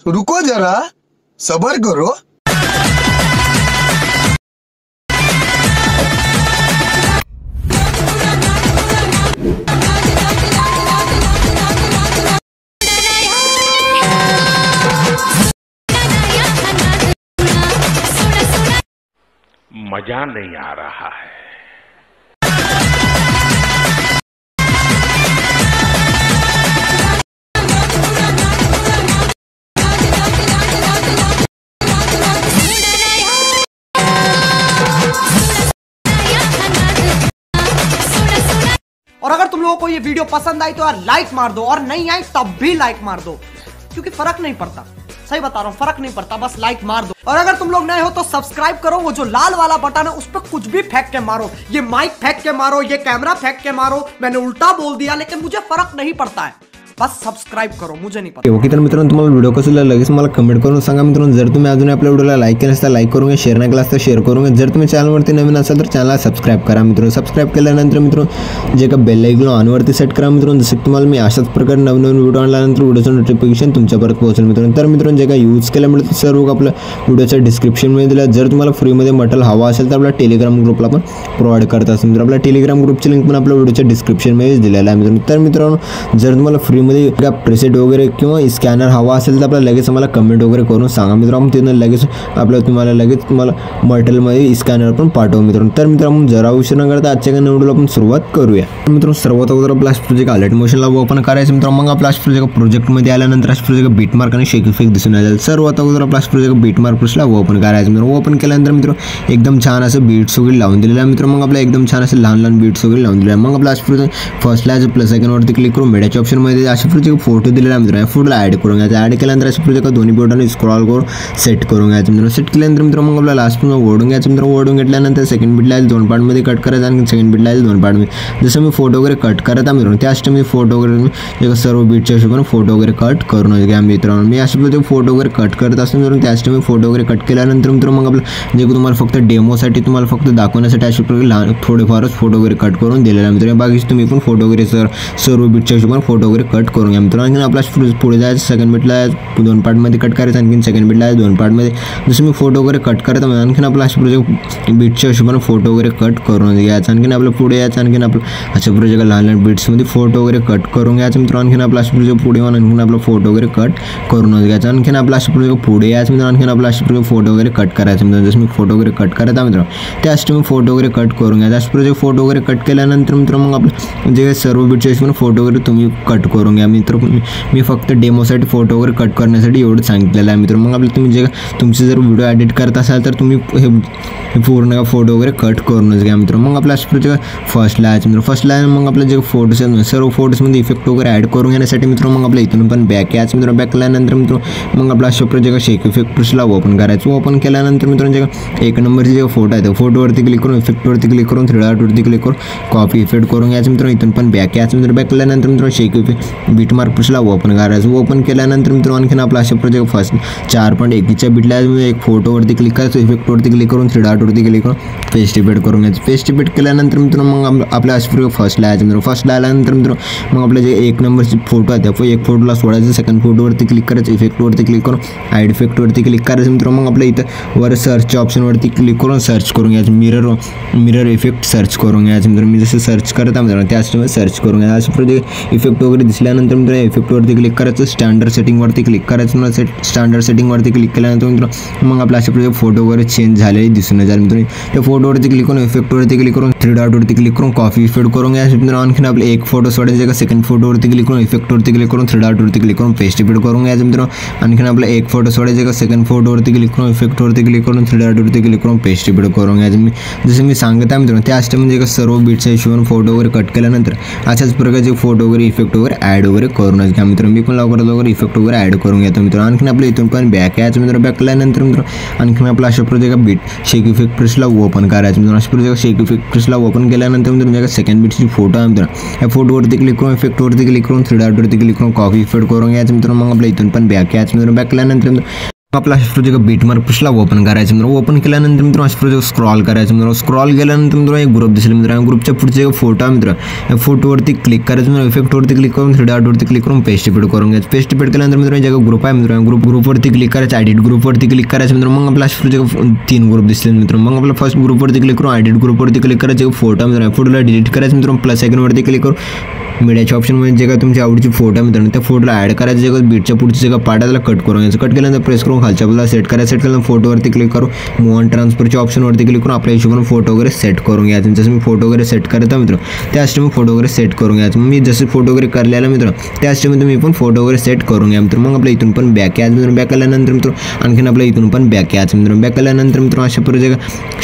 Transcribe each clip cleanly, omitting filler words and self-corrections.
रुको जरा, सबर करो। मजा नहीं आ रहा है। और अगर तुम लोगों को ये वीडियो पसंद आई तो यार लाइक मार दो, और नहीं आई तब भी लाइक मार दो, क्योंकि फर्क नहीं पड़ता। सही बता रहा हूँ, फर्क नहीं पड़ता, बस लाइक मार दो। और अगर तुम लोग नए हो तो सब्सक्राइब करो, वो जो लाल वाला बटन है उस पर कुछ भी फेंक के मारो, ये माइक फेंक के मारो, ये कैमरा फेंक के मारो, मैंने उल्टा बोल दिया लेकिन मुझे फर्क नहीं पड़ता है, बस सब्सक्राइब करो, मुझे नहीं पता। ओके तर मित्रांनो, तुम्हाला व्हिडिओ कसा लागला लगेच मला कमेंट करून सांगा मित्रांनो। जर तुम्ही अजून आपल्या व्हिडिओला लाईक केलं असता लाईक करून, शेअर नाही केला असता शेअर करून, जर तुम्ही चॅनलवरती नवीन असाल तर चॅनलला सबस्क्राइब करा मित्रांनो। सबस्क्राइब केल्यानंतर मित्रांनो जे का बेल आयकॉन ऑनवरती सेट करा मित्रांनो, जसं की तुम्हाला मी अशाच प्रकारे नवीन व्हिडिओ आणल्यानंतर व्हिडिओचं नोटिफिकेशन तुमच्यापर्यंत पोहोचेल मित्रांनो। तर मित्रांनो जे काय यूज केल्यामुळे सर्व आपलं व्हिडिओच्या डिस्क्रिप्शनमध्ये दिलं। जर तुम्हाला फ्रीमध्ये मटेरियल हवा असेल तर आपल्या टेलिग्राम ग्रुपला पण प्रोव्हाइड करत असतो मित्रांनो। आपल्या टेलिग्राम ग्रुपची लिंक पण आपल्या व्हिडिओच्या डिस्क्रिप्शनमध्ये दिलेला आहे मित्रांनो। तर मित्रांनो जर तुम्हाला फ्रीमध्ये प्रेसेट वगैरे किंवा स्कॅनर हवा असेल तर आपल्याला लगेच आम्हाला कमेंट वगैरे करून सांगा मित्रांनो, तिथून लगेच तुम्हाला मटेरियलमध्ये स्कॅनर पण पाठवू मित्रांनो। तर मित्रांनो जरा उशीर न करता आजच्या व्हिडिओला आपण सुरुवात करूया मित्रांनो। सर्वात अगोदर आपला प्रोजेक्ट अलर्ट मोशनला ओपन करायचं मित्रांनो। मग आपला प्रोजेक्टमध्ये आल्यानंतर प्रोजेक्ट बीटमार्क आणि शेक इफेक्ट दिसून येईल। सर्वात अगोदर आपला प्रोजेक्ट बीटमार्क प्लसला ओपन करायचं मित्रांनो। ओपन केल्यानंतर मित्रांनो एकदम छान असं बीट्स वगैरे लावून दिलेलं आहे मित्रांनो। मग आपला एकदम छान असं लहान लहान बीट्स वगैरे लावून दिलेलं आहे। मग आपला फर्स्टला प्लस आयकॉनवरती क्लिक करून मीडियाच्या ऑप्शनमध्ये अशा प्रोजेक्ट फोटो दिलेला आहे मित्रांनो। फोटोला ॲड करून घ्यायचं। ॲड केल्यानंतर अशा प्रोजेक्ट दोन्ही बोटाने स्क्रॉल करून सेट करून घ्यायचं मित्रांनो। सेट केल्यानंतर मित्रांनो मग आपला लास्ट ओढून घ्यायचं मित्रांनो। ओढून घेतल्यानंतर सेकंड बीटला आहे 2 पार्टमध्ये कट करायचं आणि सेकंड बीटला आहे 2 पार्टमध्ये। जसं मी फोटो वगैरे कट करत आहे मित्रांनो त्याच टाइम मी फोटो वगैरे सर्व बीटच्या हिशोबाने फोटो वगैरे कट करून घ्या मित्रांनो। मी अशा प्रकारे फोटो वगैरे कट करत असतो मित्रांनो। त्याच टाइम मी फोटो वगैरे कट केल्यानंतर मित्रांनो मग आपलं जे तुम्हाला फक्त डेमोसाठी तुम्हाला फक्त दाखवण्यासाठी अशा प्रकारे थोडेफारच फोटो वगैरे कट करून दिलेला आहे मित्रांनो। बाकी तुम्ही पण फोटो वगैरे सर्व बीटच्या हिशोबाने फोटो वगैरे कट करून घ्या मित्रांनो। आणि आपला पुढे जायचं सेकंड बीटला 2 पार्टमध्ये कट करायचं, आणखी सेकंड बीटला 2 पार्टमध्ये। जसं मी फोटो वगैरे कट करत आहे आणखीन आपला अशा प्रोजेक्ट बीटच्या हिशोबाने फोटो वगैरे कट करून घ्यायचं। आणखीन आपलं पुढे यायचं, आणखीन आपलं अशा प्रोजेक्ट लहान लहान बीट्समध्ये फोटो वगैरे कट करून घ्यायचं मित्रांनो। आणखीन आपला अशा प्रोजेक्ट पुढे येऊन आणखीन आपला फोटो वगैरे कट करून घ्यायचं। आणखीन आपला अशा प्रोजेक्ट पुढे यायचं मित्रांनो। आणखीन आपला अशा प्रोजेक्ट फोटो वगैरे कट करायचं मित्रांनो। जसं मी फोटो वगैरे कट करत आहे मित्रांनो त्याच टाइम फोटो वगैरे कट करून घ्यायचं। अशा प्रोजेक्ट फोटो वगैरे कट केल्यानंतर मित्रांनो मग आपलं जे सर्व बीटच्या हिशोबाने फोटो वगैरे तुम्ही कट करून घ्या मित्रांनो। मी फक्त डेमोसाठी फोटो वगैरे कट करण्यासाठी एवढं सांगितलेलं आहे मित्रांनो। मग आपलं तुम्ही जे तुमचे जर व्हिडिओ एडिट करत असाल तर तुम्ही हे पूर्ण फोटो वगैरे कट करूनच घ्या मित्रांनो। मग आपल्या फर्स्टला आहे मित्रांनो। फर्स्टला आहे मग आपलं जे फोटोज आहेत सर्व फोटोजमध्ये इफेक्ट वगैरे ॲड करून घेण्यासाठी मित्रांनो मग आपल्या इथून पण बॅक यायचं मित्रांनो। बॅक केल्यानंतर मित्रांनो मग आपला अशा प्रोजेक्ट शेक इफेक्ट प्लसला ओपन करायचं। ओपन केल्यानंतर मित्रांनो जे 1 नंबरचे जे फोटो आहे त्या फोटोवरती क्लिक करून इफेक्टवरती क्लिक करून 3 डॉटवरती क्लिक करून कॉपी इफेक्ट करून घ्यायचं मित्रांनो। इथून पण बॅक यायचं मित्रांनो। बॅक केल्यानंतर मित्रांनो शेक इफेक्ट बीटमार्क प्लसला ओपन करायचं। ओपन केल्यानंतर मित्रांनो आणखीन आपला अशा प्रोजेक्ट फर्स्ट 4.1च्या बीटला एक फोटोवरती क्लिक करायचं, इफेक्टवरती क्लिक करून 3 डॉटवरती क्लिक करून पेस्ट इफेक्ट करून घ्यायचं। पेस्ट इफेक्ट केल्यानंतर मित्रांनो मग आपल्या अशा प्रोजेक्ट फर्स्टला यायचं मित्रांनो। फर्स्टला आल्यानंतर मित्रांनो मग आपले जे 1 नंबरचे फोटो आहे त्या एक फोटोला सोडायचं, सेकंड फोटोवरती क्लिक करायचं, इफेक्टवरती क्लिक करून ॲड इफेक्टवरती क्लिक करायचं मित्रांनो। मग आपल्या इथं वर सर्चच्या ऑप्शनवरती क्लिक करून सर्च करून घ्यायचं, मिरर इफेक्ट सर्च करून घ्यायचं मित्रांनो। मी जसं सर्च करत आहे मित्रांनो त्याच टाइम सर्च करून घ्यायचं। अशा प्रोजेक्ट इफेक्ट वगैरे दिसल्यानंतर मित्रांनो इफेक्टवरती क्लिक करायचं, स्टँडर्ड सेटिंगवरती क्लिक करायचं। स्टँडर्ड सेटिंगवरती क्लिक केल्यानंतर मित्रांनो मग आपल्या अशा प्रोजेक्ट फोटो वगैरे चेंज झालेले दिसून येतात मित्रांनो। त्या फोटोवरती क्लिक करून इफेक्टवरती क्लिक करून 3 डॉटवरती क्लिक करून कॉपी इफेक्ट करून घ्यायचं मित्रांनो। आणखीन आपले एक फोटो सोडायचे का सेकंड फोटोवरती क्लिक करून इफेक्टवरती क्लिक करून 3 डॉटवरती क्लिक करून पेस्ट इफेक्ट करून घ्यायचं मित्रांनो। आणखीन आपला एक फोटो सोडायचे का सेकंड फोटोवरती क्लिक करून इफेक्टवरती क्लिक करून 3 डॉटवरती क्लिक करून पेस्ट इफेक्ट करून घ्यायचं। जसं मी सांगत आहे मित्रांनो त्याच टाइम म्हणजे सर्व बीटच्या हिशोबाने फोटो वगैरे कट केल्यानंतर अशाच प्रकारचे फोटो वगैरे इफेक्ट वगैरे ॲड वगैरे करूनच घ्या मित्रांनो। मी पण लवकरात लवकर इफेक्ट वगैरे ॲड करून घेतो मित्रांनो। आणखीन आपल्या इथून पण बॅक यायचं मित्रांनो। बॅक केल्यानंतर मित्रांनो आणखीन आपला अशा प्रोजेक्ट बीट शेक इफेक्ट प्लसला ओपन करायचं मित्रांनो। अशा प्रोजेक्ट शेक इफेक्ट प्लसला ओपन केल्यानंतर मित्रांनो सेकंड बीटची फोटो आहे मित्रांनो। या फोटोवरती क्लिक करून इफेक्टवरती क्लिक करून 3 डॉटवरती क्लिक करून कॉपी इफेक्ट करून घ्यायचं मित्रांनो। मग आपल्या इथून पण बॅक यायचं मित्रांनो। बॅक केल्यानंतर आपला अशा प्रकारचे बीटमार्क पुशला ओपन करायचं मित्रांनो. ओपन केल्यानंतर मित्रांनो अशा प्रकारचे स्क्रॉल करायचं मित्रांनो. स्क्रॉल केल्यानंतर मित्रांनो एक ग्रुप दिसेल मित्रांनो. ग्रुपच्या पुढचे फोटो आहे मित्र, या फोटोवरती क्लिक करायचं मित्रांनो. इफेक्टवरती क्लिक करून 3 डॉटवरती क्लिक करून पेस्ट पेड करून घ्यायचं. पेस्ट पेड केल्यानंतर मित्रांनो जे ग्रुप आहे मित्रांनो, ग्रुपवरती क्लिक करायचं. एडिट ग्रुपवरती क्लिक करायचं मित्रांनो. मग आपला अशा प्रकारचे 3 ग्रुप दिसतील मित्रांनो. मग आपला फर्स्ट ग्रुपवरती क्लिक करून एडिट ग्रुपवरती क्लिक करायचं. फोटो मित्रांनो, फोटोला डिलीट करायचं मित्रांनो. प्लस आयकॉनवरती क्लिक करून मीडियाच्या ऑप्शनमध्ये जे काय तुमची आवडीची फोटो आहे मित्रांनो, त्या फोटोला ॲड करायचं. जे बीटच्या पुढची जे पाडायला कट करून घ्यायचं. कट केल्यानंतर प्रेस करून खालच्या बाजूला सेट करायचं. सेट केल्यानंतर फोटोवरती क्लिक करून मूव ऑन ट्रान्सफरच्या ऑप्शनवरती क्लिक करून आपल्या हिशोबाने फोटो वगैरे सेट करून घ्यायचं. जसं मी फोटो वगैरे सेट करत आहे मित्र, त्याच टाइम फोटो वगैरे सेट करून घ्यायचं. मी जसं फोटो वगैरे करलेला मित्र, त्याच टाइम तुम्ही पण फोटो वगैरे सेट करून घ्या मित्र. मग आपल्या इथून पण बॅक यायचं मित्र. बॅक आल्यानंतर मित्र आणखीन आपल्या इथून पण बॅक यायचं मित्र. बॅक आल्यानंतर मित्र अशा प्रकारे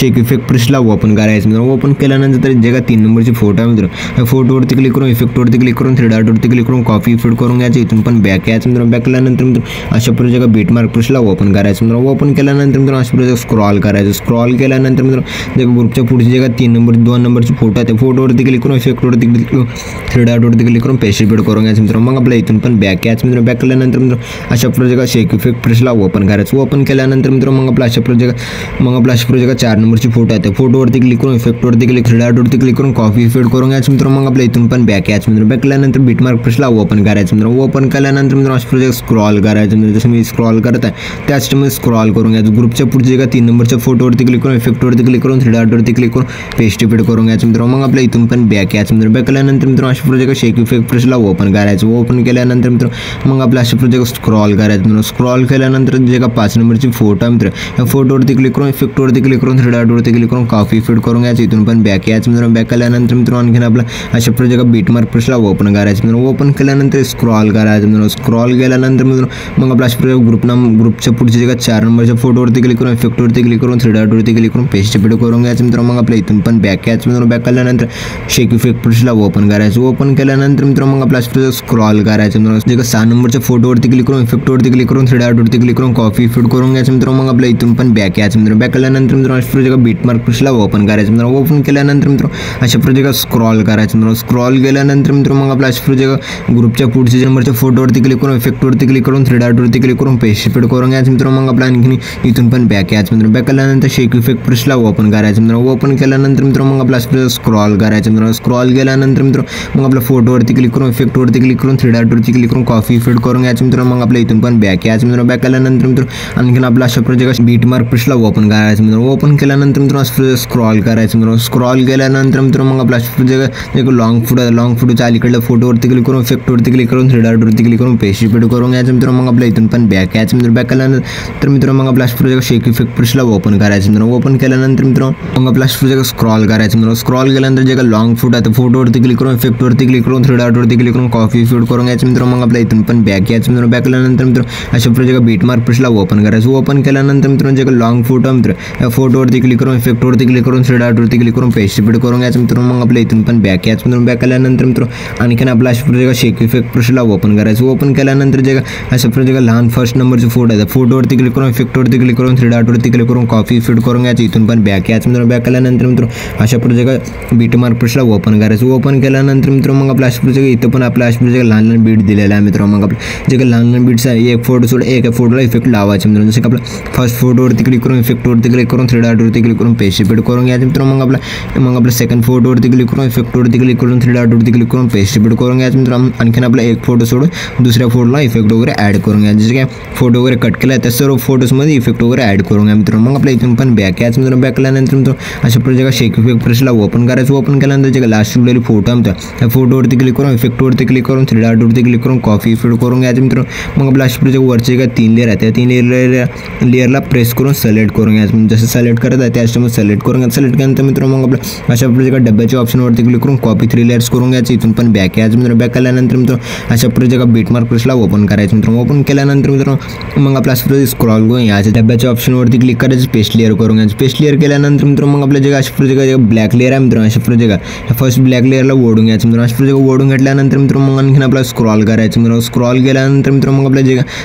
शेक इफेक्ट प्रेसला ओपन करायचं मित्र. ओपन केल्यानंतर जे काय 3 नंबरची फोटो आहे मित्र, या फोटोवरती क्लिक करून इफेक्टवरती क्लिक करून 3 डॉटवरती क्लिक करून कॉपी फीड करून घ्यायचं. इथून पण बॅक यायचं मित्र. बॅक आल्यानंतर मित्र अशा प्रकारे बीटमार्क प्रेसला ओपन करायचं मित्र. ओपन केल्यानंतर मित्र अशा प्रकारे स्क्रॉल करायचं. स्क्रॉल केल्यानंतर मित्र जे ग्रुपच्या पुढचे जे काय 2 नंबरचे फोटो आहे, त्या फोटोवरती क्लिक करून इफेक्टवरती क्लिक करून 3 डॉटवरती क्लिक करून पेस्ट पेड करून घ्यायचं मित्र. मग आपल्या इथून पण बॅक यायचं मित्र. बॅक केल्यानंतर मित्र अशा प्रकारे शेक इफेक्ट प्रेसला ओपन करायचं. ओपन केल्यानंतर मित्र मग आपला अशा प्रकारे 4 नंबरची फोटो आहे, त्या फोटोवरती क्लिक करून इफेक्टवरती क्लिक 3 डॉटवरती क्लिक करून कॉपी फीड करून घ्यायचं मित्र. मग आपल्या इथून पण बॅक यायचं मित्र. बॅक केल्यानंतर बीटमार्क प्रेसला ओपन करायचं मित्र. ओपन केल्यानंतर मित्र अशा प्रकारे स्क्रॉल करायचं मित्र. जसं मी स्क्रॉल करत आहे त्याच टाइम स्क्रॉल करून घ्यायचं. ग्रुपच्या पुढचे का 3 नंबरच्या फोटोवरती क्लिक करून इफेक्टवरती क्लिक करून 3 डॉटवरती क्लिक करून पेस्ट पेड करून घ्यायचं मित्र. मग आपल्या इथून पण बॅक यायचं मित्र. बॅक केल्यानंतर मित्र अशा प्रकारे शेक इफेक्ट प्रेसला ओपन करायचं. ओपन केल्यानंतर मित्र मग आपल्या अशा प्रकारे स्क्रॉल करायचं मित्र. स्क्रॉल केल्यानंतर जे का 5 नंबरची फोटो आहे मित्र, या फोटोवरती क्लिक करून इफेक्टवरती क्लिक करून 3 डॉटवरती क्लिक करून कॉपी फीड करून घ्यायचं. इथून पण बॅक यायचं मित्र. बॅक केल्यानंतर मित्र आणखीन आपला अशा प्रकारे बीटमार्क प्रेसला ओपन करायचं मित्र. ओपन केल्यानंतर स्क्रॉल करायचं मित्र. स्क्रॉल केल्यानंतर मित्र मग आपल्या अशा प्रकारे ग्रुपच्या पुढचे जे का 4 नंबरच्या फोटोवरती क्लिक करून इफेक्टवरती क्लिक करून 3 डॉटवरती क्लिक करून पेस्ट पेड करून घ्यायचं मित्र. मग आपल्या इथून पण बॅक यायचं मित्र. बॅक केल्यानंतर शेक इफेक्ट प्रेसला ओपन करायचं. ओपन केल्यानंतर मित्र मग आपल्या अशा प्रकारे स्क्रॉल करायचं मित्र. जे का 6 नंबरच्या फोटोवरती क्लिक करून इफेक्टवरती क्लिक करून 3 डॉटवरती क्लिक करून कॉपी फीड करून घ्यायचं मित्र. मग आपल्या इथून पण बॅक यायचं मित्र. बॅक केल्यानंतर मित्र अशा प्रकारे बीटमार्क प्रेसला ओपन करायचं मित्र. ओपन केल्यानंतर मित्र अशा प्रकारे स्क्रॉल करायचं मित्र. स्क्रॉल केल्यानंतर मित्र मग आपल्या अशा प्रकारे ग्रुपच्या पुढच्या नंबरच्या फोटोवरती क्लिक करून इफेक्टवरती क्लिक करून 3 डॉटवरती क्लिक करून पेस्ट पेड करून घ्यायचं मित्र. मग आपल्या आणखी इथून पण बॅक यायचं मित्र. बॅक केल्यानंतर शेक इफेक्ट प्रेसला ओपन करायचं मित्र. ओपन केल्यानंतर मित्र मग आपल्या स्क्रॉल करायचं मित्र. स्क्रॉल केल्यानंतर मित्र मग आपल्या फोटोवरती क्लिक करून इफेक्टवरती क्लिक करून 3 डॉटवरती क्लिक करून कॉपी फीड करून घ्यायचं मित्र. मग आपल्या इथून पण बॅक यायचं मित्र. बॅक केल्यानंतर मित्र आणखीन आपल्या अशा प्रकारे बीटमार्क प्रेसला ओपन करायचं मित्र. ओपन केल्यानंतर मित्र स्क्रॉल करायचं मित्र. स्क्रॉल केल्यानंतर मित्र मग आपल्या अशा प्रकारे लॉंग फुटोच्या अलीकडल्या फोटोवरती क्लिक करून इफेक्टवरती क्लिक करून 3 डॉटवरती क्लिक करून पेस्ट पेड करून घ्यायचं मित्र. मग आपल्या इथून पण बॅक यायचं मित्र. बॅक केल्यानंतर मित्र मग आपल्या अशा प्रकारे शेक इफेक्ट प्रेसला ओपन करायचं मित्र. ओपन केल्यानंतर मित्र मग आपल्या अशा प्रकारे स्क्रॉल करायचं मित्र. स्क्रॉल केल्यानंतर जे का लॉंग फुट आहे फोटोवरती क्लिक करून इफेक्टवरती क्लिक करून 3 डॉटवरती क्लिक करून कॉपी फीड करून घ्यायचं मित्र. मग आपल्या इथून पण बॅक यायचं मित्र. बॅक केल्यानंतर मित्र अशा प्रकारे बीटमार्क प्रेसला ओपन करायचं. ओपन केल्यानंतर मित्र जे का लॉंग फोटो आहे मित्र, या फोटोवरती क्लिक करून इफेक्टवरती क्लिक करून 3 डॉटवरती क्लिक करून पेस्ट पेड करून घ्यायचं मित्र. मग आपल्या इथून पण बॅक यायचं मित्र. बॅक केल्यानंतर मित्र आणखीन आपला अशा प्रकारे शेक इफेक्ट प्रेसला ओपन करायचं. ओपन केल्यानंतर जे का अशा प्रकारे लहान फर्स्ट नंबरचे फोटो आहे, फोटोवरती क्लिक करून इफेक्टवरती क्लिक करून 3 डॉटवरती क्लिक करून कॉपी फीड करून घ्यायचं. इथून पण बॅक यायचं मित्र. बॅक केल्यानंतर मित्र अशा प्रकारे बीटमार्क प्रेसला ओपन करायचं. ओपन केल्यानंतर मित्र मग आपल्या अशा प्रकारे इथं पण आपल्या अशा प्रकारे लहान बीट दिलेला आहे मित्र. मग आपलं जे काही लहान बीट्स आहे एक फोटो सोड एक फोटोला इफेक्ट लावायचे मित्र. जसं की आपलं फर्स्ट फोटोवरती क्लिक करून इफेक्टवरती क्लिक करून 3 डॉटवरती क्लिक करून पेस्ट पेड करून घ्यायचं मित्र. मग आपलं सेकंड फोटोवरती क्लिक करून इफेक्टवरती क्लिक करून 3 डॉटवरती क्लिक करून पेस्ट पेड करून घ्यायचं मित्र. आणखीन आपला एक फोटो सोडून दुसऱ्या फोटोला इफेक्ट वगैरे ॲड करून घ्या. जसे काय फोटो वगैरे कट केला त्या सर्व फोटोजमध्ये इफेक्ट वगैरे ॲड करून घ्या मित्र. मग आपल्या इथून पण बॅक यायचं मित्र. बॅक केल्यानंतर मित्र अशा प्रकारे शेक इफेक्ट प्रेसला ओपन करायचं. ओपन केल्यानंतर जे लास्ट शिवलेली फोटो आहे मित्र, त्या फोटोवरती क्लिक करून इफेक्टवरती क्लिक करून 3 डॉटवरती क्लिक करून कॉपी फीड करून घ्यायचं मित्र. मग आपल्या अशा प्रकारे वरचे काय 3 लेअर आहे त्या 3 लेअरला प्रेस करून सिलेक्ट करून घ्यायचं. जसं सिलेक्ट करत आहे त्याच टाइम सिलेक्ट करून घ्यायचं. सिलेक्ट केल्यानंतर मित्र मग आपल्या अशा प्रकारे डब्याच्या ऑप्शनवरती क्लिक करून कॉपी 3 लेअर्स करून घ्यायचं. इथून पण बॅक यायचं मित्र. बॅक केल्यानंतर मित्र अशा प्रकारे बीटमार्क प्रेसला ओपन करायचं मित्र. ओपन केल्यानंतर मित्र मग आपल्या अशा प्रकारे स्क्रॉल करून यायचं. डब्याच्या ऑप्शनवरती क्लिक करायचं. पेस्ट लेअर करून घ्यायचं. पेस्ट लेअर केल्यानंतर मित्र मग आपल्या जे अशा प्रकारे ब्लॅक लेअर आहे मित्र, अशा प्रकारे फर्स्ट ब्लॅक लेअरला ओढून घ्यायचं मित्र. अशा प्रकारे ओढून घेतल्यानंतर मित्र मग आणखीन आपला स्क्रॉल करायचं मित्र. स्क्रॉल केल्यानंतर मित्र मग आपल्या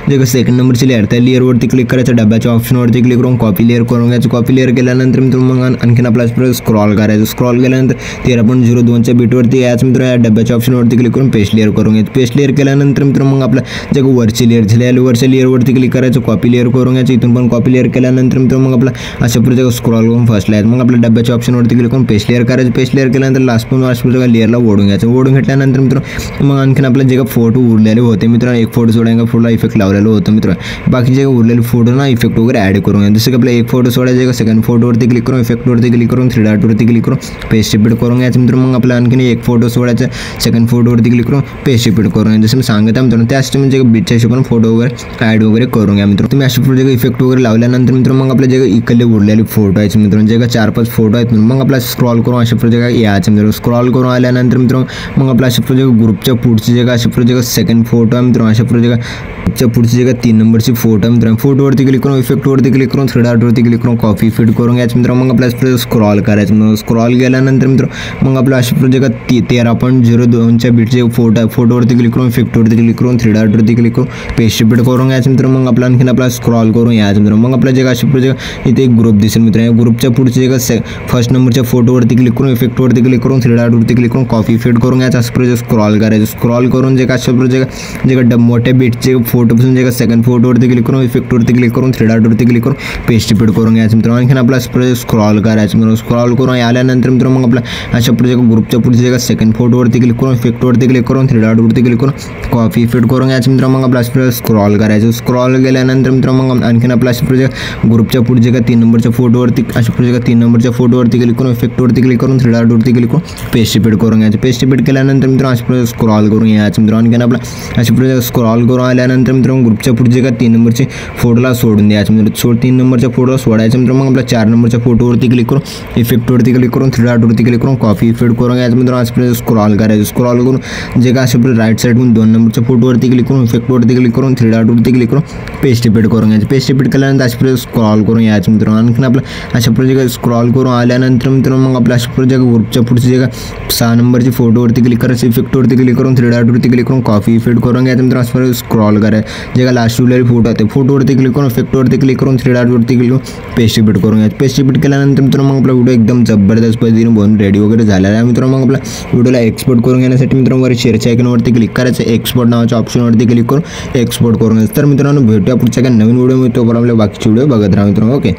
जे सेकंड नंबरची लेअर त्या लेअरवरती क्लिक करायचं. डब्याच्या ऑप्शनवरती क्लिक करून कॉपी लेअर करून घ्यायचं. कॉपी लेअर केल्यानंतर मित्र मग आणखीन आपला स्क्रॉल करायचं. स्क्रॉल केल्यानंतर 13.02च्या बीटवरती यायचं मित्र. या डब्याच्या ऑप्शनवरती क्लिक करून पेस्ट लेअर करून घ्यायचं. पेस्ट लेअर केल्यानंतर मित्रांनो मग आपला जे वरची लेअर झाली वरच्या लेअरवरती क्लिक करायचं, कॉपी लेअर करून घ्यायचं. इथून पण कॉपी लेअर केल्यानंतर मित्रांनो मग आपला अशा प्रकारे स्क्रॉल करून फर्स्टला मग आपल्या डब्याच्या ऑप्शनवरती क्लिक करून पेस्ट लेअर करायचं. पेस्ट लेअर केल्यानंतर लास्ट पण लेअरला ओढून घ्यायचं. ओढून घेतल्यानंतर मित्रांनो मग आणखीन आपलं जे का फोटो उरलेले होते मित्रांनो, एक फोटो सोडायचा फोटोला इफेक्ट लावलेलं होतं मित्रांनो. बाकी जे उरलेले फोटो ना इफेक्ट वगैरे ॲड करून घ्या. जसं की आपला एक फोटो सोडायचा, सेकंड फोटोवरती क्लिक करून इफेक्टवरती क्लिक करून 3 डॉटवरती क्लिक करून पेस्ट रिपीट करून घ्यायचं मित्रांनो. मग आपला आणखीन एक फोटो सोडायचा, सेकंड फोटोवरती क्लिक करून पेस्ट रिपीट करून घ्या. जसं मी सांगत आहे मित्रांनो त्याच म्हणजे बीटच्या हिशोबाने फोटो वगैरे ॲड वगैरे करून घ्या मित्रांनो. तुम्ही अशा प्रकारे इफेक्ट वगैरे लावल्यानंतर मित्रांनो मग आपल्या जे इकडले उरलेले फोटो आहेत मित्रांनो, जे का 4-5 फोटो आहेत मग आपला स्क्रॉल करून अशा प्रकारे यायचं मित्रांनो. स्क्रॉल करून आल्यानंतर मित्रांनो मग आपला अशा प्रकारे ग्रुपच्या पुढची जे का अशा प्रकारे सेकंड फोटो आहे मित्रांनो, अशा प्रकारे ग्रुपच्या पुढची जे का 3 नंबरची फोटो आहे मित्रांनो, फोटोवरती क्लिक करून इफेक्टवरती क्लिक करून 3 डॉटवरती क्लिक करून कॉपी फिट करून घ्यायचं मित्रांनो. मग आपल्या स्क्रॉल करायचं मित्रांनो. स्क्रॉल केल्यानंतर मित्रांनो मग आपलं अशा प्रकारे 13.02च्या बीटचे फोटोवरती क्लिक करून इफेक्टवरती क्लिक करून 3 डॉटवरती क्लिक करून पेस्ट रिपीट करून घ्यायचं मित्रांनो. मग आपला आणखीन आपला स्क्रॉल करून यायचं मित्रांनो. मग आपल्या जे अशा प्रकारे इथे एक ग्रुप दिसेल मित्रांनो, या ग्रुपच्या पुढचे जे का फर्स्ट नंबरच्या फोटोवरती क्लिक करून इफेक्टवरती क्लिक करून 3 डॉटवरती क्लिक करून कॉपी फिट करून घ्यायचं. अशा प्रकारे स्क्रॉल करायचं. स्क्रॉल करून जे का अशा प्रकारे जे का मोठ्या बीटचे फोटोपासून जे का सेकंड फोटोवरती क्लिक करून इफेक्टवरती क्लिक करून 3 डॉटवरती क्लिक करून पेस्ट रिपीट करून घ्यायचं मित्रांनो. आणखीन आपला स्क्रॉल करायचं मित्रांनो. स्क्रॉल करून आल्यानंतर मित्रांनो मग आपला अशा प्रकारे ग्रुपच्या पुढचे जे का सेकंड फोटोवरती क्लिक करून इफेक्टवरती क्लिक करून 3 डॉटवरती क्लिक करून कॉपी फिट करून घ्यायचं मित्रांनो. मग आपला स्क्रॉल करायचं. स्क्रॉल केल्यानंतर मित्रांनो मग आणखीन आपला अशा प्रकारे ग्रुपच्या पुढचे का 3 नंबरच्या फोटोवरती अशा प्रकारे 3 नंबरच्या फोटोवरती क्लिक करून इफेक्टवरती क्लिक करून 3 डॉटवरती क्लिक करून पेस्ट रिपीट करून घ्यायचं. पेस्ट रिपीट केल्यानंतर मित्रांनो अशा प्रकारे स्क्रॉल करून यायचं मित्रांनो. आणखीन आपला अशा प्रकारे स्क्रॉल करून आल्यानंतर मित्रांनो ग्रुपच्या पुढचे का 3 नंबरचे फोटोला सोडून द्यायचं मित्रांनो. 3 नंबरच्या फोटोला सोडायचं मित्रांनो. मग आपला 4 नंबरच्या फोटोवरती क्लिक करून इफेक्टवरती क्लिक करून 3 डॉटवरती क्लिक करून कॉपी फिट करून घ्यायचं मित्रांनो. अशा प्रकारे स्क्रॉल करायचं. स्क्रॉल करून जे का अशा प्रकारे राईट साईडून 2 नंबरच्या फोटोवरती क्लिक करून इफेक्टवरती क्लिक करून 3 डॉटवरती क्लिक करून पेस्ट रिपीट करून घ्यायचं. पेस्ट रिपीट केल्यानंतर अशा प्रकारे स्क्रॉल करून यायचं मित्रांनो. आणखीन आपलं अशा प्रकारे स्क्रॉल करून आल्यानंतर मित्रांनो मग आपल्या अशा प्रकारे ग्रुपच्या पुढचे जे का 6 नंबरची फोटोवरती क्लिक करायचं, इफेक्टवरती क्लिक करून 3 डॉटवरती क्लिक करून कॉपी फिट करून घ्यायचं मित्रांनो. अशा प्रकारे स्क्रॉल करायचं. जे का लास्ट उरलेले फोटो आहे ते फोटोवरती क्लिक करून इफेक्टवरती क्लिक करून 3 डॉटवरती क्लिक करून पेस्ट रिपीट करून घ्यायचं. पेस्ट रिपीट केल्यानंतर मित्रांनो मग आपला व्हिडिओ एकदम जबरदस्त पद्धतीने बनून रेडी वगैरे झालेला आहे मित्रांनो. मग आपला व्हिडिओला एक्सपोर्ट करून घेण्यासाठी मित्रांनो वर शेअरच्या आयकॉनवरती क्लिक करायचं, एक्सपोर्ट नावाच्या ऑप्शनवरती क्लिक करून एक्सपोर्ट करून घ्यायचं. तर मित्रांनो भेटूया पुढच्या काही नवीन व्हिडिओ मिळतो. बरोबर आपल्या बाकीचे व्हिडिओ बघत राहा मित्रांनो. ओके.